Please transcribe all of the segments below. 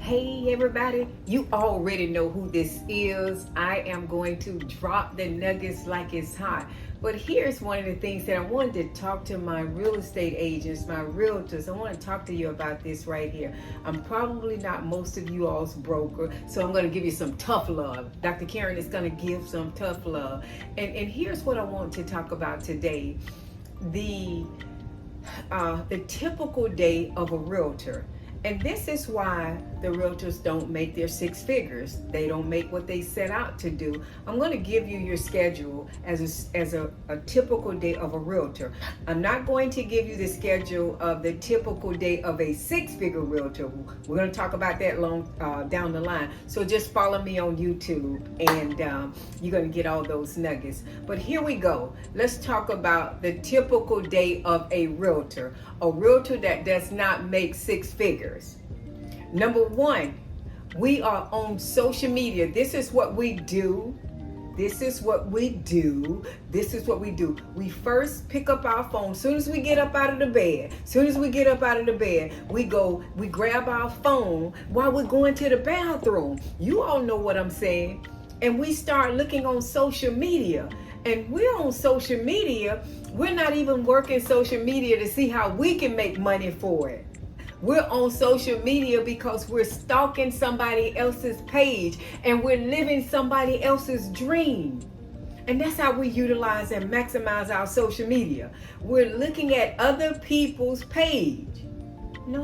Hey everybody, you already know who this is. I am going to drop the nuggets like it's hot. But here's one of the things that I wanted to talk to my real estate agents, my realtors. I want to talk to you about this right here. I'm probably not most of you all's broker, so I'm going to give you some tough love. Dr. Karen is going to give some tough love. And here's what I want to talk about today. The typical day of a realtor. And this is why the realtors don't make their six figures. They don't make what they set out to do. I'm going to give you your schedule as a typical day of a realtor. I'm not going to give you the schedule of the typical day of a six-figure realtor. We're going to talk about that down the line. So just follow me on YouTube and you're going to get all those nuggets. But here we go. Let's talk about the typical day of a realtor that does not make six figures. Number one, we are on social media. This is what we do. We first pick up our phone. As soon as we get up out of the bed, we grab our phone while we're going to the bathroom. You all know what I'm saying. And we start looking on social media. And we're on social media. We're not even working social media to see how we can make money for it. We're on social media because we're stalking somebody else's page and we're living somebody else's dream. And that's how we utilize and maximize our social media. We're looking at other people's page. No.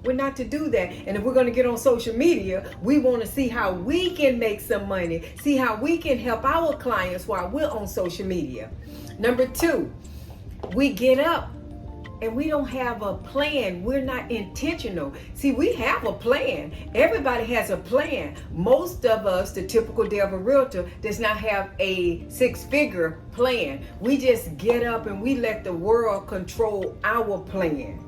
We're not to do that. And if we're going to get on social media, we want to see how we can make some money, see how we can help our clients while we're on social media. Number two, we get up and we don't have a plan. We're not intentional. See, we have a plan. Everybody has a plan. Most of us, the typical day of a realtor, does not have a six-figure plan. We just get up and we let the world control our plan.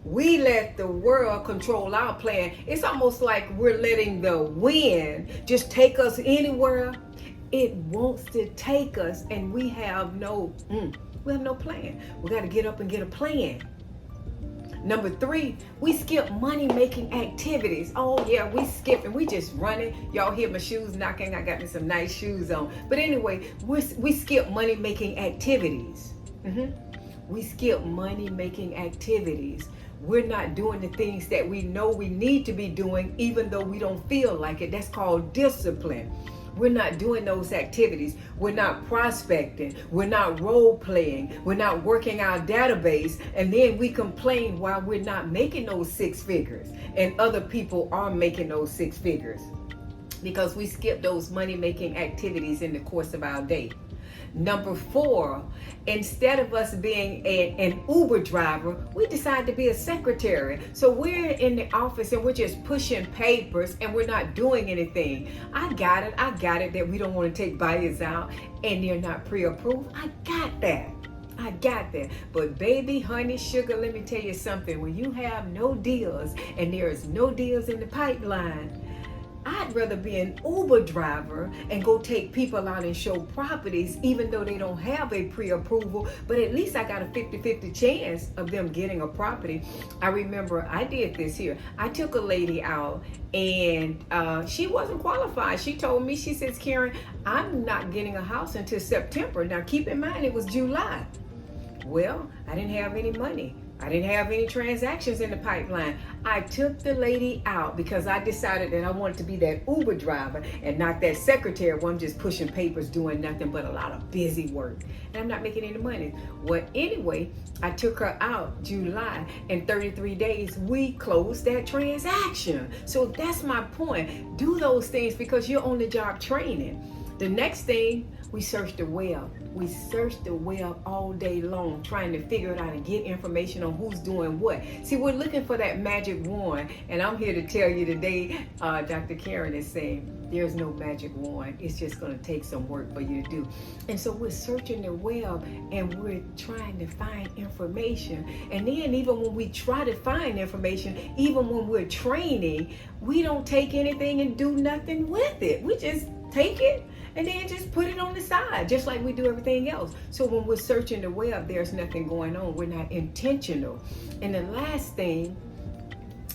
We let the world control our plan. It's almost like we're letting the wind just take us anywhere it wants to take us, and we have no plan. We got to get up and get a plan. Number three, we skip money-making activities. Oh yeah, we skip and we just running. Y'all hear my shoes knocking. I got me some nice shoes on. But anyway, we skip money-making activities. We skip money-making activities. We're not doing the things that we know we need to be doing, even though we don't feel like it. That's called discipline. We're not doing those activities. We're not prospecting. We're not role playing. We're not working our database. And then we complain why we're not making those six figures and other people are making those six figures, because we skip those money-making activities in the course of our day. Number four, instead of us being an Uber driver, we decide to be a secretary. So we're in the office and we're just pushing papers and we're not doing anything. I got it that we don't want to take buyers out and they're not pre-approved. I got that. But baby, honey, sugar, let me tell you something. When you have no deals and there's no deals in the pipeline, I'd rather be an Uber driver and go take people out and show properties, even though they don't have a pre-approval, but at least I got a 50-50 chance of them getting a property. I remember I did this here. I took a lady out and she wasn't qualified. She told me, she says, Karen, I'm not getting a house until September. Now keep in mind, it was July. Well, I didn't have any money. I didn't have any transactions in the pipeline. I took the lady out because I decided that I wanted to be that Uber driver and not that secretary where I'm just pushing papers, doing nothing but a lot of busy work. And I'm not making any money. Well, anyway, I took her out July. In 33 days, we closed that transaction. So that's my point. Do those things because you're on the job training. The next thing, we search the web. We search the web all day long, trying to figure it out and get information on who's doing what. See, we're looking for that magic wand, and I'm here to tell you today, Dr. Karen is saying, there's no magic wand. It's just going to take some work for you to do. And so we're searching the web, and we're trying to find information. And then even when we try to find information, even when we're training, we don't take anything and do nothing with it. We just take it and then just put it on the side, just like we do everything else. So when we're searching the web, there's nothing going on. We're not intentional. And the last thing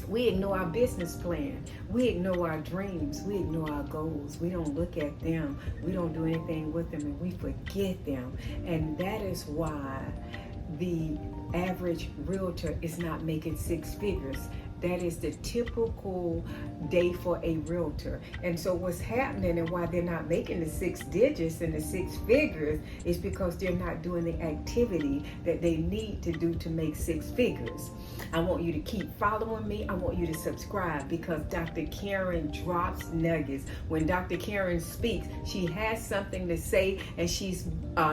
We ignore our business plan. We ignore our dreams. We ignore our goals. We don't look at them. We don't do anything with them, and we forget them. And that is why the average realtor is not making six figures. That is the typical day for a realtor. And so what's happening and why they're not making the six digits and the six figures is because they're not doing the activity that they need to do to make six figures. I want you to keep following me. I want you to subscribe, because Dr. Karen drops nuggets. When Dr. Karen speaks, she has something to say, and she's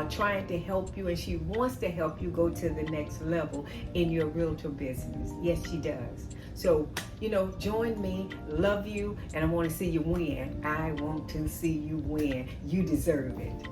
trying to help you, and she wants to help you go to the next level in your realtor business. Yes, she does. So, join me, love you, and I want to see you win. I want to see you win. You deserve it.